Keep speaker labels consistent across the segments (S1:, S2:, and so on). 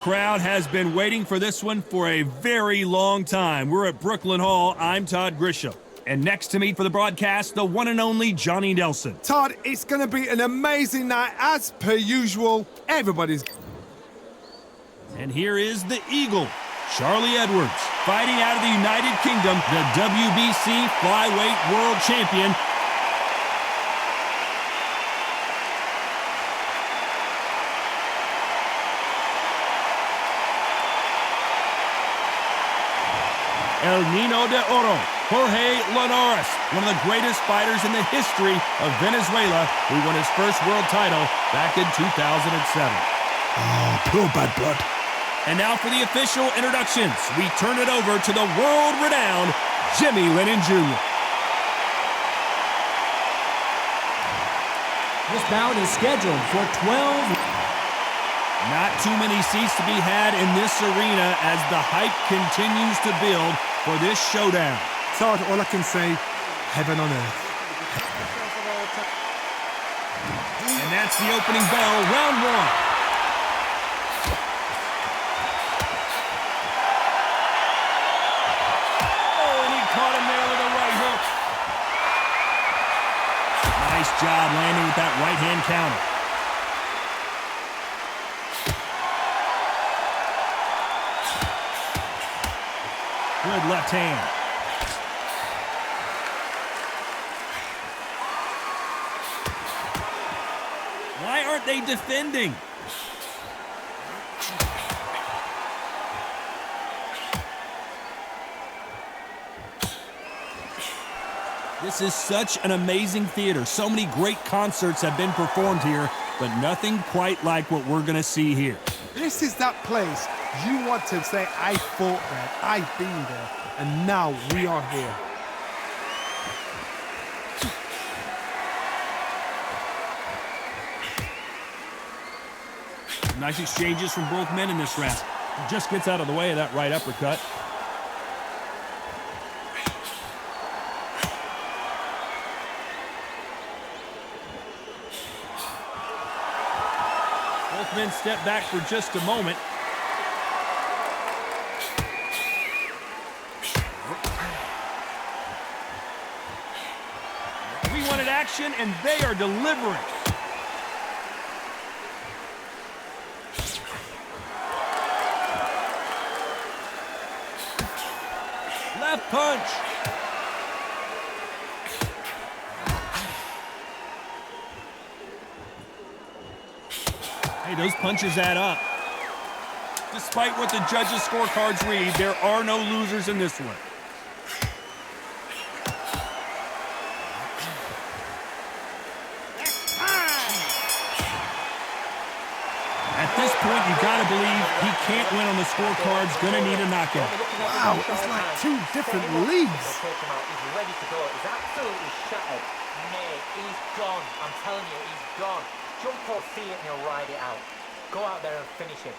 S1: Crowd has been waiting for this one for a very long time. We're at Brooklyn Hall. I'm Todd Grisham. And next to me for the broadcast, the one and only Johnny Nelson.
S2: Todd, it's going to be an amazing night as per usual. Everybody's...
S1: And here is the Eagle, Charlie Edwards, fighting out of the United Kingdom, the WBC Flyweight World Champion. El Nino de Oro, Jorge Linares, one of the greatest fighters in the history of Venezuela, who won his first world title back in 2007.
S2: Oh, pure bad blood.
S1: And now for the official introductions, we turn it over to the world-renowned Jimmy Lennon Jr.
S3: This bout is scheduled for 12.
S1: Not too many seats to be had in this arena as the hype continues to build for this showdown.
S2: Todd, all I can say, heaven on earth.
S1: And that's the opening bell, round one. Oh, and he caught him there with a right hook. Nice job landing with that right hand counter. Good left hand. Why aren't they defending? This is such an amazing theater. So many great concerts have been performed here, but nothing quite like what we're going to see here.
S2: This is that place you want to say, I fought there, I've been there, and now we are here.
S1: Nice exchanges from both men in this round. Just gets out of the way of that right uppercut. Both men step back for just a moment. We wanted action, and they are delivering. Left punch. Hey, those punches add up. Despite what the judges' scorecards read, there are no losers in this one. At this point, you gotta believe he can't win on the scorecards, gonna need a knockout.
S2: Wow, it's like two different leagues.
S4: He's ready to go. He's absolutely shattered. Mate, he's gone. I'm telling you, he's gone. Jump or see it and he'll ride it out. Go out there and finish him.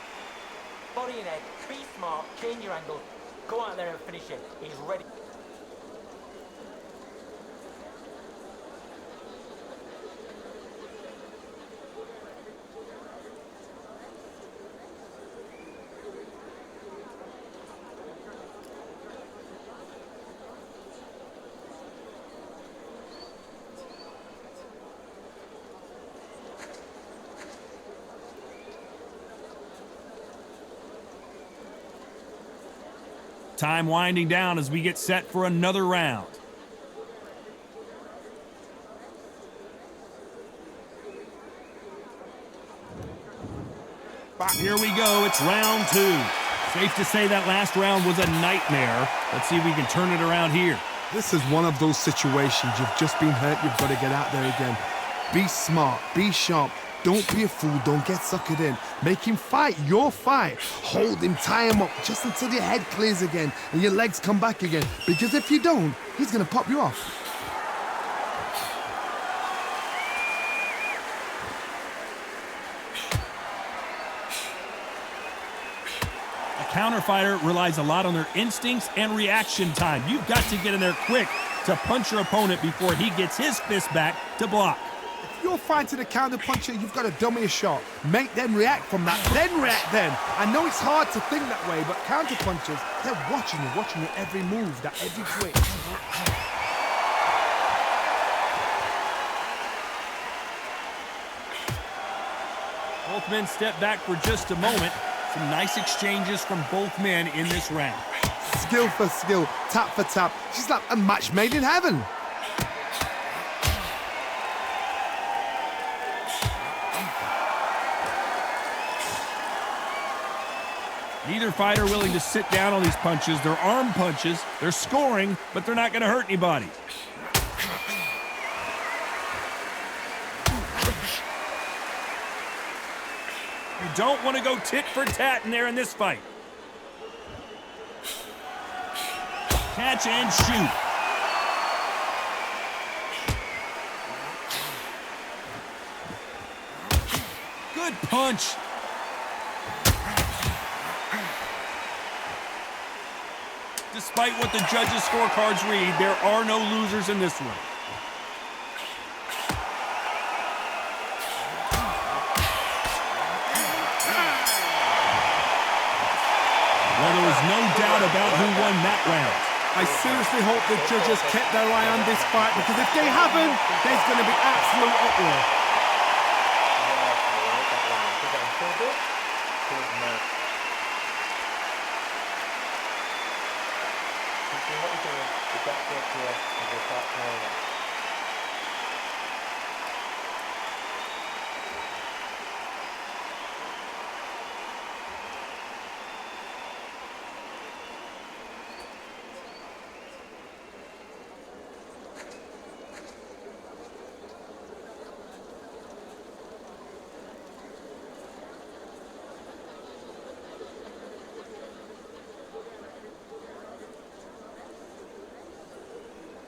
S4: Body and head, be smart, change your angle. Go out there and finish him. He's ready.
S1: Time winding down as we get set for another round. Here we go, it's round two. Safe to say that last round was a nightmare. Let's see if we can turn it around here.
S2: This is one of those situations. You've just been hurt, you've got to get out there again. Be smart, be sharp. Don't be a fool, don't get suckered in. Make him fight your fight. Hold him, tie him up, just until your head clears again and your legs come back again. Because if you don't, he's gonna pop you off.
S1: A counter fighter relies a lot on their instincts and reaction time. You've got to get in there quick to punch your opponent before he gets his fist back to block.
S2: You're fighting a counter puncher, you've got to dummy a shot. Make them react from that, then react then. I know it's hard to think that way, but counter punchers, they're watching you every move, that every twitch.
S1: Both men step back for just a moment. Some nice exchanges from both men in this round.
S2: Skill for skill, tap for tap. She's like a match made in heaven.
S1: Neither fighter willing to sit down on these punches. They're arm punches. They're scoring, but they're not going to hurt anybody. You don't want to go tit for tat in there in this fight. Catch and shoot. Good punch. Despite what the judges' scorecards read, there are no losers in this one. Well, there was no doubt about who won that round.
S2: I seriously hope the judges kept their eye on this fight, because if they haven't, there's going to be absolute uproar.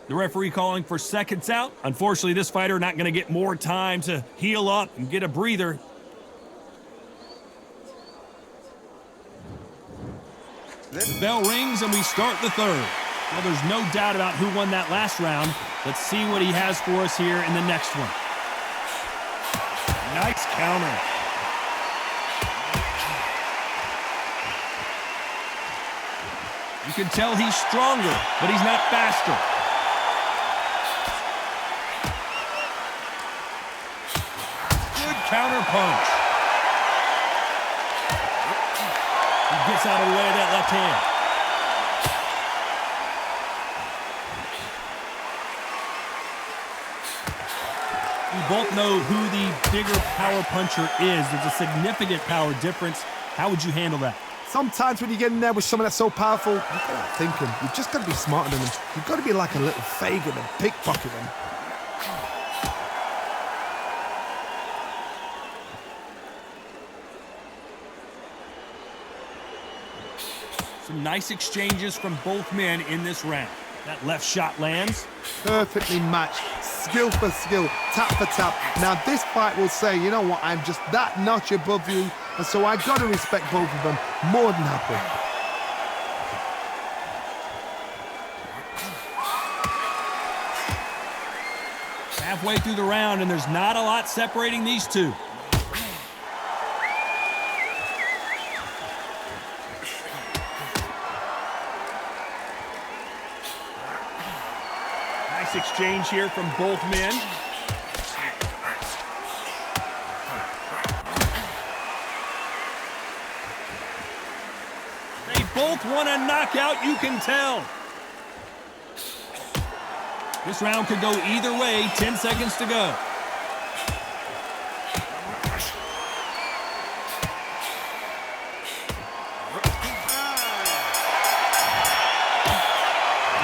S1: The referee calling for seconds out. Unfortunately, this fighter not going to get more time to heal up and get a breather. The bell rings and we start the third. Well, there's no doubt about who won that last round. Let's see what he has for us here in the next one. Nice counter. You can tell he's stronger, but he's not faster. Counter punch. He gets out of the way of that left hand. We both know who the bigger power puncher is. There's a significant power difference. How would you handle that?
S2: Sometimes when you get in there with someone that's so powerful, you've got to think him. You've just got to be smarter than him. You've got to be like a little Fagin and pickpocket him.
S1: Some nice exchanges from both men in this round. That left shot lands.
S2: Perfectly matched. Skill for skill, tap for tap. Now this fight will say, you know what, I'm just that notch above you, and so I got to respect both of them more than happy.
S1: Halfway through the round, and there's not a lot separating these two. Nice exchange here from both men. They both want a knockout, you can tell. This round could go either way, 10 seconds to go.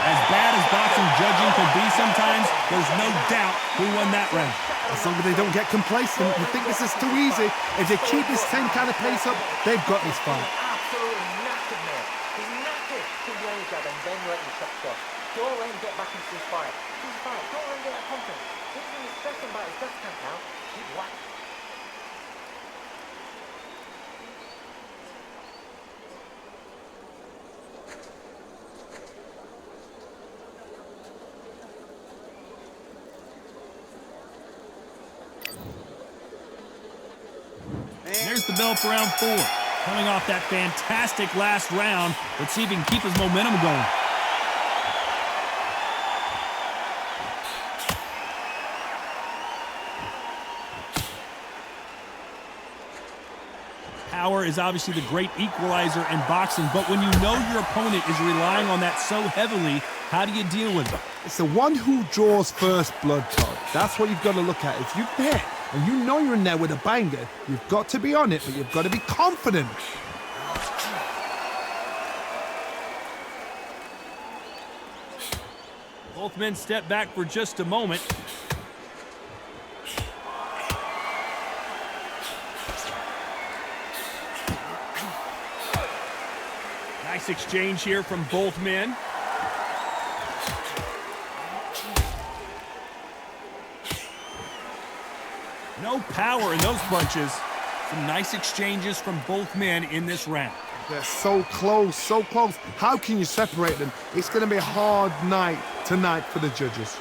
S1: As bad as boxing judging can be sometimes, there's no doubt who won that round.
S2: As long as they don't get complacent, you think this is too easy. If they keep this same kind of pace up, they've got this fight.
S4: Absolutely knackered, man. He's knackered. Keep the jab and then let your shot go. Don't let him get back into this fight. Don't let him get that confidence. He's going to be stressing about his death count now. Keep whacking.
S1: bell for round 4. Coming off that fantastic last round, let's see if he can keep his momentum going. Power is obviously the great equalizer in boxing, but when you know your opponent is relying on that so heavily, how do you deal with it?
S2: It's the one who draws first blood, Todd. That's what you've got to look at. If you're there and you know you're in there with a banger, you've got to be on it, but you've got to be confident.
S1: Both men step back for just a moment. Nice exchange here from both men. No power in those punches. Some nice exchanges from both men in this round.
S2: They're so close, so close. How can you separate them? It's going to be a hard night tonight for the judges.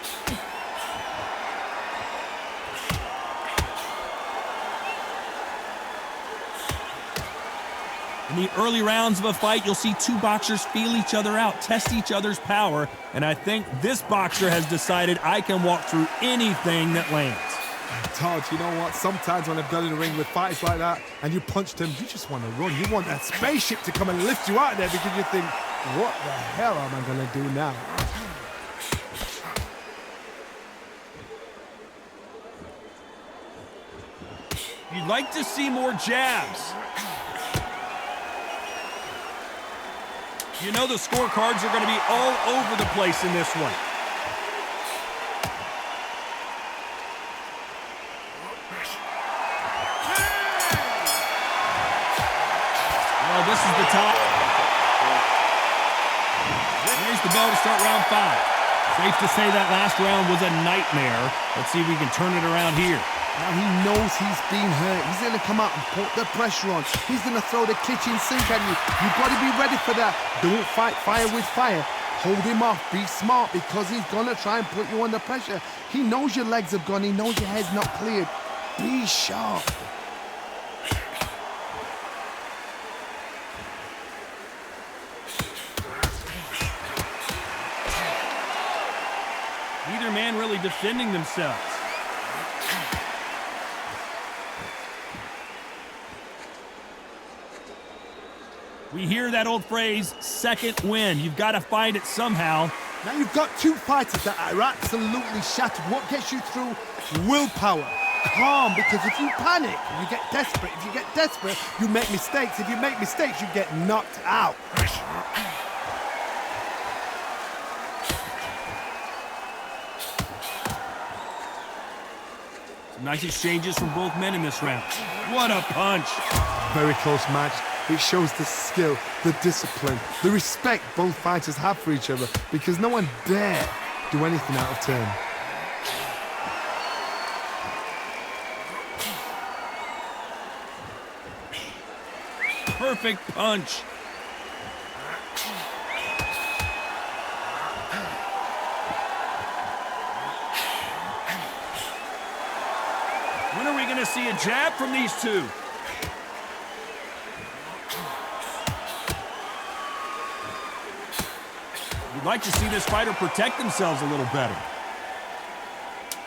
S1: In the early rounds of a fight, you'll see two boxers feel each other out, test each other's power, and I think this boxer has decided I can walk through anything that lands.
S2: Todd, you know what? Sometimes when I've got in the ring with fighters like that and you punch them, you just want to run. You want that spaceship to come and lift you out of there because you think, what the hell am I going to do now?
S1: You'd like to see more jabs. You know the scorecards are going to be all over the place in this one. Well, this is the top. There's the bell to start round 5. Safe to say that last round was a nightmare. Let's see if we can turn it around here.
S2: Now he knows he's been hurt. He's going to come out and put the pressure on. He's going to throw the kitchen sink at you. You've got to be ready for that. Don't fight fire with fire. Hold him off. Be smart because he's going to try and put you under pressure. He knows your legs have gone. He knows your head's not cleared. Be sharp.
S1: Neither man really defending themselves. We hear that old phrase, second win. You've got to find it somehow.
S2: Now you've got two fighters that are absolutely shattered. What gets you through? Willpower. Calm, because if you panic, you get desperate. If you get desperate, you make mistakes. If you make mistakes, you get knocked out.
S1: Some nice exchanges from both men in this round. What a punch.
S2: Very close match. It shows the skill, the discipline, the respect both fighters have for each other because no one dare do anything out of turn.
S1: Perfect punch. When are we going to see a jab from these two? We'd like to see this fighter protect themselves a little better.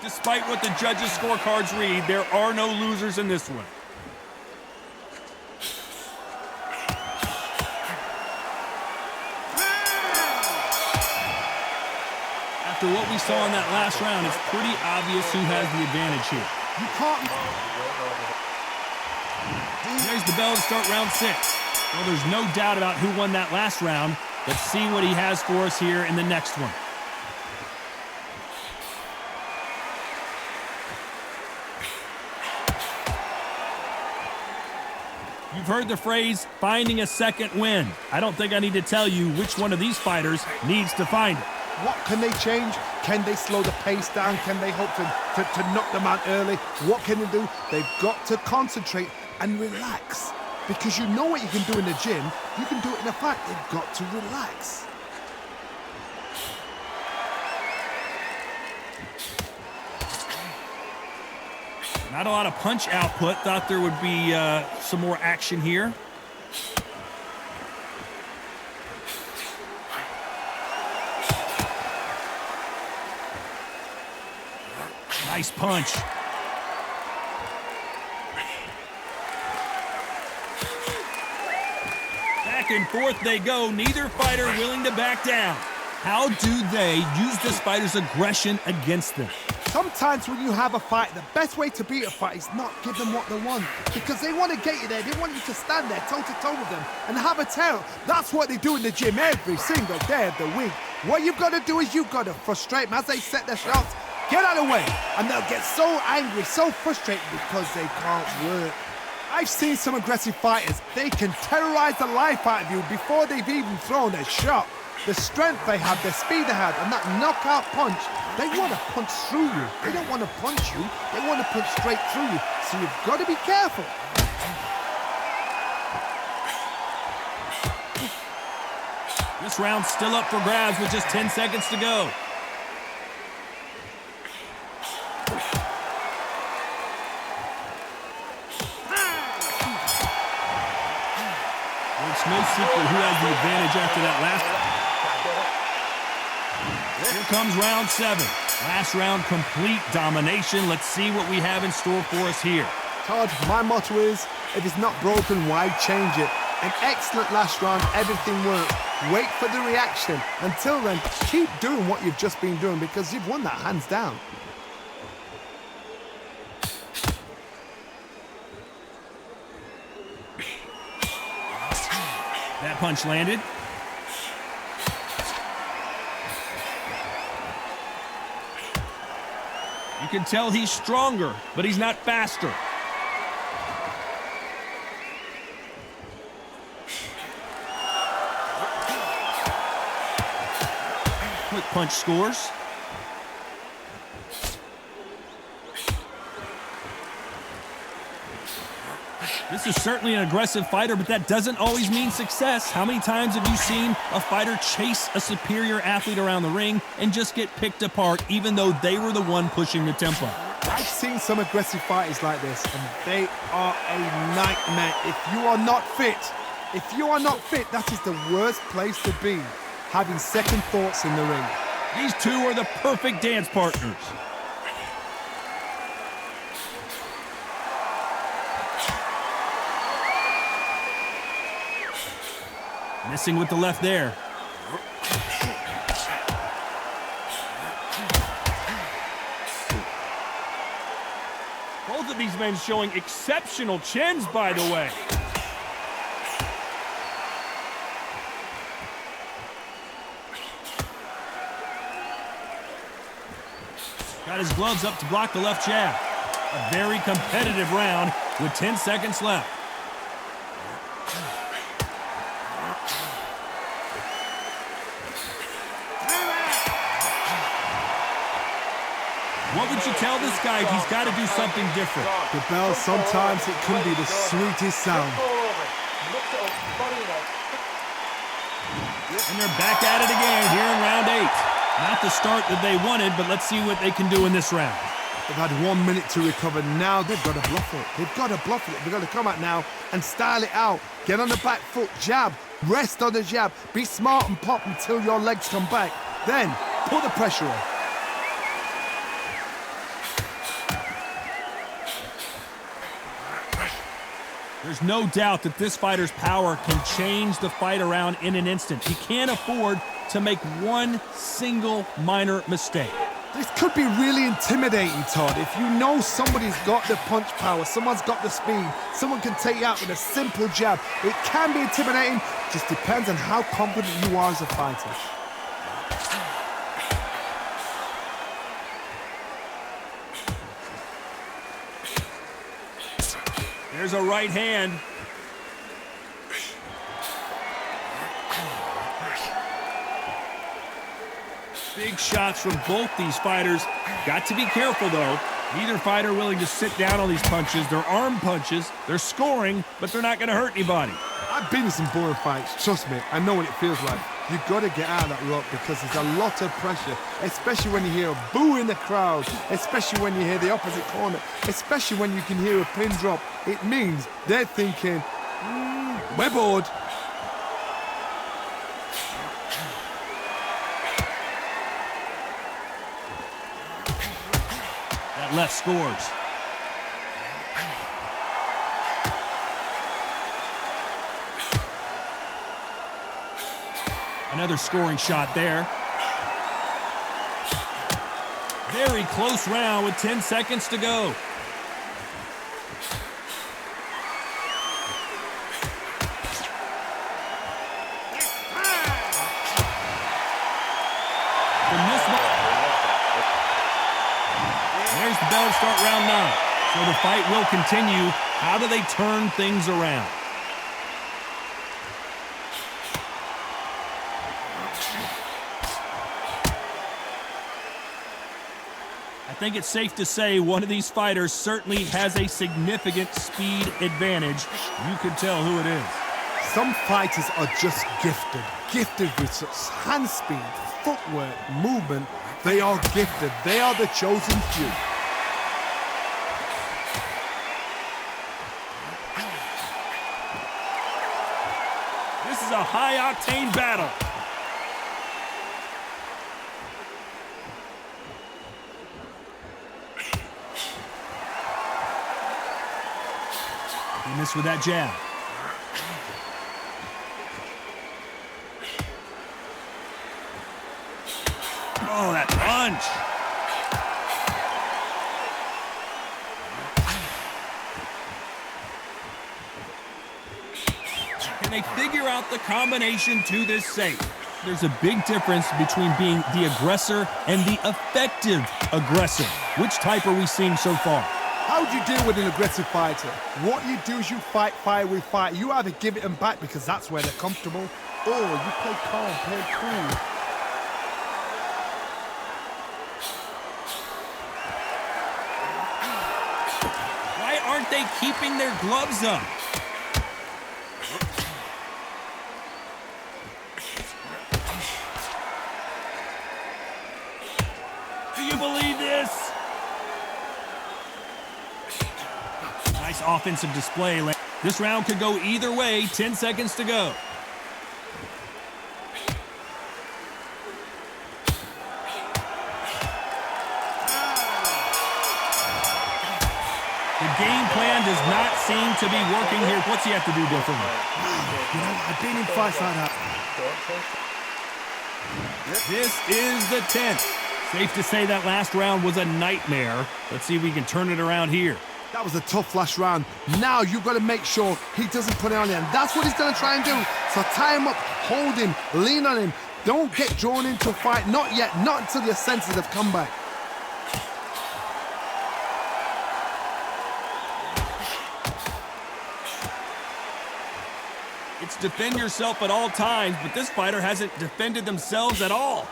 S1: Despite what the judges' scorecards read, there are no losers in this one. After what we saw in that last round, it's pretty obvious who has the advantage here.
S2: You can't...
S1: There's the bell to start round 6. Well, there's no doubt about who won that last round. Let's see what he has for us here in the next one. You've heard the phrase, finding a second win. I don't think I need to tell you which one of these fighters needs to find it.
S2: What can they change? Can they slow the pace down? Can they hope to knock them out early? What can they do? They've got to concentrate and relax. Because you know what you can do in the gym, you can do it in a fight. They've got to relax.
S1: Not a lot of punch output. Thought there would be some more action here. Nice punch. Back and forth they go. Neither fighter willing to back down. How do they use this fighter's aggression against them?
S2: Sometimes when you have a fight, the best way to beat a fight is not give them what they want. Because they want to get you there. They want you to stand there toe-to-toe with them and have a tail. That's what they do in the gym every single day of the week. What you've got to do is you've got to frustrate them as they set their shots. Get out of the way. And they'll get so angry, so frustrated because they can't work. I've seen some aggressive fighters. They can terrorize the life out of you before they've even thrown a shot. The strength they have, the speed they have, and that knockout punch, they want to punch through you. They don't want to punch you, they want to punch straight through you. So you've got to be careful.
S1: This round's still up for grabs with just 10 seconds to go. It's no secret who has the advantage after that last. Here comes round 7. Last round, complete domination. Let's see what we have in store for us here.
S2: Todd, my motto is, if it's not broken, why change it? An excellent last round, everything worked. Wait for the reaction. Until then, keep doing what you've just been doing because you've won that hands down.
S1: That punch landed. You can tell he's stronger, but he's not faster. Quick punch scores. This is certainly an aggressive fighter, but that doesn't always mean success. How many times have you seen a fighter chase a superior athlete around the ring and just get picked apart, even though they were the one pushing the tempo?
S2: I've seen some aggressive fighters like this, and they are a nightmare. If you are not fit, that is the worst place to be, having second thoughts in the ring.
S1: These two are the perfect dance partners. Missing with the left there. Both of these men showing exceptional chins, by the way. Got his gloves up to block the left jab. A very competitive round with 10 seconds left. What would you tell this guy if he's got to do something different?
S2: The bell, sometimes it can be the sweetest sound.
S1: And they're back at it again here in round 8. Not the start that they wanted, but let's see what they can do in this round.
S2: They've had 1 minute to recover. Now they've got to bluff it. They've got to bluff it. They've got to come out now and style it out. Get on the back foot, jab, rest on the jab. Be smart and pop until your legs come back. Then put the pressure on.
S1: There's no doubt that this fighter's power can change the fight around in an instant. He can't afford to make one single minor mistake.
S2: This could be really intimidating, Todd. If you know somebody's got the punch power, someone's got the speed, someone can take you out with a simple jab. It can be intimidating, just depends on how confident you are as a fighter.
S1: There's a right hand. Big shots from both these fighters. Got to be careful, though. Neither fighter willing to sit down on these punches. They're arm punches. They're scoring, but they're not going to hurt anybody.
S2: I've been in some boring fights. Trust me, I know what it feels like. You got to get out of that rut because there's a lot of pressure, especially when you hear a boo in the crowd, especially when you hear the opposite corner, especially when you can hear a pin drop. It means they're thinking, we're bored.
S1: That left scores. Another scoring shot there. Very close round with 10 seconds to go. From this one, there's the bell to start round 9. So the fight will continue. How do they turn things around? I think it's safe to say one of these fighters certainly has a significant speed advantage. You can tell who it is.
S2: Some fighters are just gifted with such hand speed, footwork, movement. They are gifted. They are the chosen few.
S1: This is a high-octane battle. He missed with that jab. Oh, that punch. Can they figure out the combination to this safe? There's a big difference between being the aggressor and the effective aggressor. Which type are we seeing so far?
S2: How do you deal with an aggressive fighter? What you do is you fight fire with fire. You either give it them back because that's where they're comfortable, or you play calm, play cool.
S1: Why aren't they keeping their gloves up? Do you believe this? Nice offensive display. This round could go either way. 10 seconds to go. The game plan does not seem to be working here. What's he have to do differently?
S2: You know, I've been in fights like that.
S1: This is the 10th. Safe to say that last round was a nightmare. Let's see if we can turn it around here.
S2: That was a tough last round. Now you've got to make sure he doesn't put it on you. And that's what he's going to try and do. So tie him up, hold him, lean on him. Don't get drawn into a fight. Not yet. Not until your senses have come back.
S1: It's defend yourself at all times, but this fighter hasn't defended themselves at all.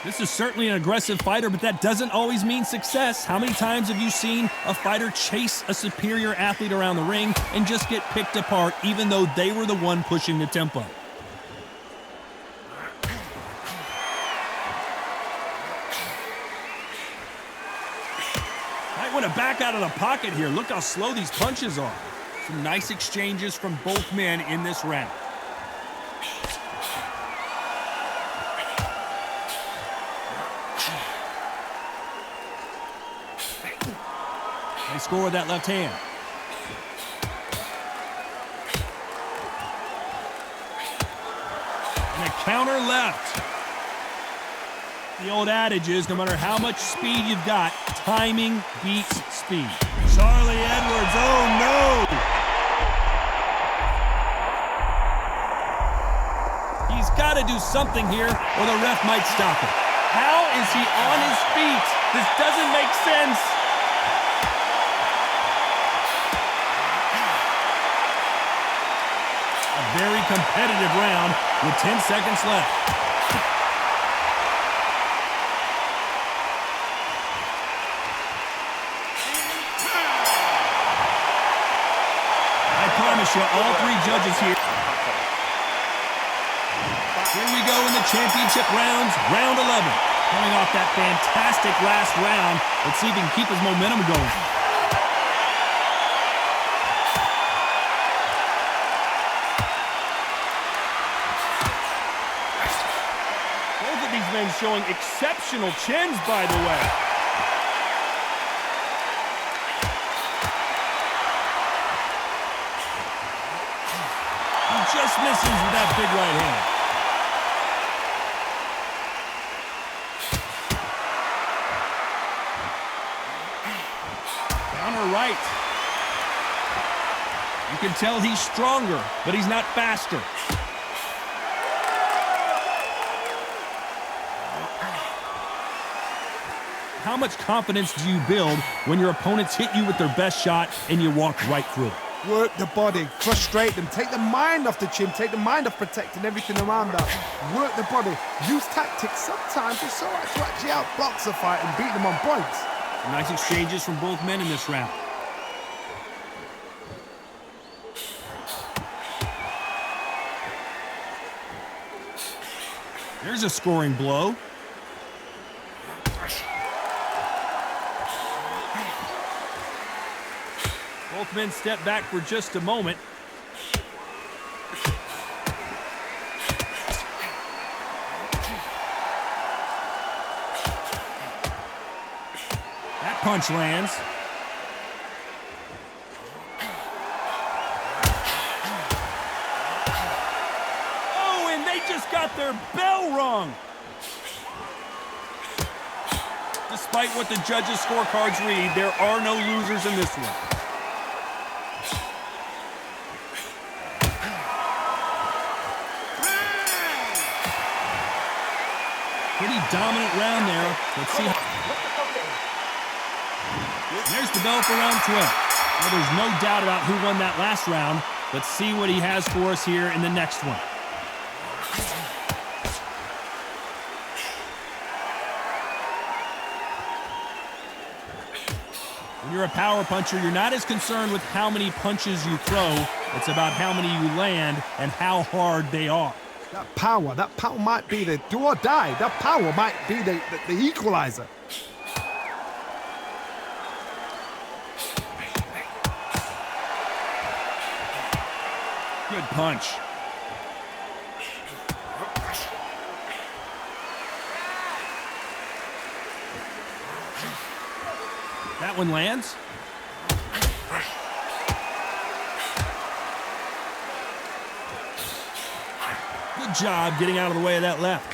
S1: This is certainly an aggressive fighter, but that doesn't always mean success. How many times have you seen a fighter chase a superior athlete around the ring and just get picked apart even though they were the one pushing the tempo? Might want to back out of the pocket here. Look how slow these punches are. Some nice exchanges from both men in this round. They score with that left hand. And a counter left. The old adage is, no matter how much speed you've got, timing beats speed. Charlie Edwards, oh no! He's got to do something here, or the ref might stop it. How is he on his feet? This doesn't make sense. A very competitive round with 10 seconds left. you all three judges here. Here we go in the championship rounds, round 11. Coming off that fantastic last round. Let's see if he can keep his momentum going. Both of these men showing exceptional chins, by the way. He just misses with that big right hand. Right. You can tell he's stronger, but he's not faster. How much confidence do you build when your opponents hit you with their best shot and you walk right through it?
S2: Work the body, frustrate them, take the mind off the chin, take the mind off protecting everything around that. Work the body, use tactics. Sometimes it's all right to actually outbox a fight and beat them on points.
S1: Nice exchanges from both men in this round. There's a scoring blow. Both men step back for just a moment. That punch lands. Oh, and they just got their bell rung. Despite what the judges' scorecards read, there are no losers in this one. Pretty dominant round there. Let's see how... There's the bell for round 12. Well, there's no doubt about who won that last round. Let's see what he has for us here in the next one. When you're a power puncher, you're not as concerned with how many punches you throw. It's about how many you land and how hard they are.
S2: That power might be the do or die. That power might be the equalizer.
S1: Good punch. That one lands. Good job getting out of the way of that left.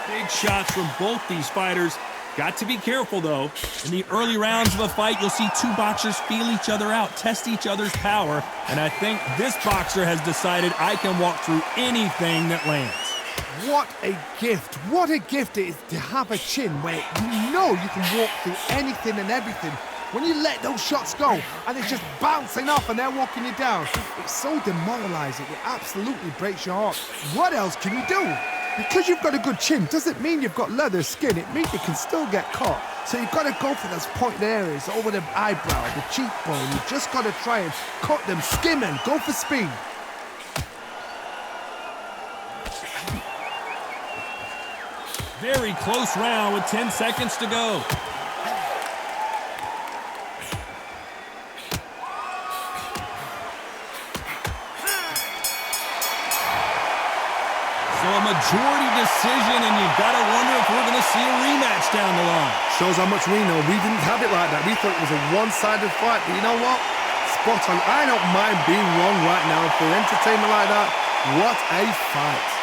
S1: Big shots from both these fighters. Got to be careful, though. In the early rounds of a fight, you'll see two boxers feel each other out, test each other's power, and I think this boxer has decided I can walk through anything that lands.
S2: What a gift. What a gift it is to have a chin where you know you can walk through anything and everything. When you let those shots go and it's just bouncing off and they're walking you down, it's so demoralizing. It absolutely breaks your heart. What else can you do? Because you've got a good chin doesn't mean you've got leather skin. It means you can still get caught. So you've got to go for those pointed areas over the eyebrow, the cheekbone. You've just got to try and cut them, skim them, go for speed.
S1: Very close round with 10 seconds to go. So a majority decision, and you've got to wonder if we're going to see a rematch down the line.
S2: Shows how much we know. We didn't have it like that. We thought it was a one-sided fight. But you know what? Spot on. I don't mind being wrong right now. For entertainment like that, what a fight.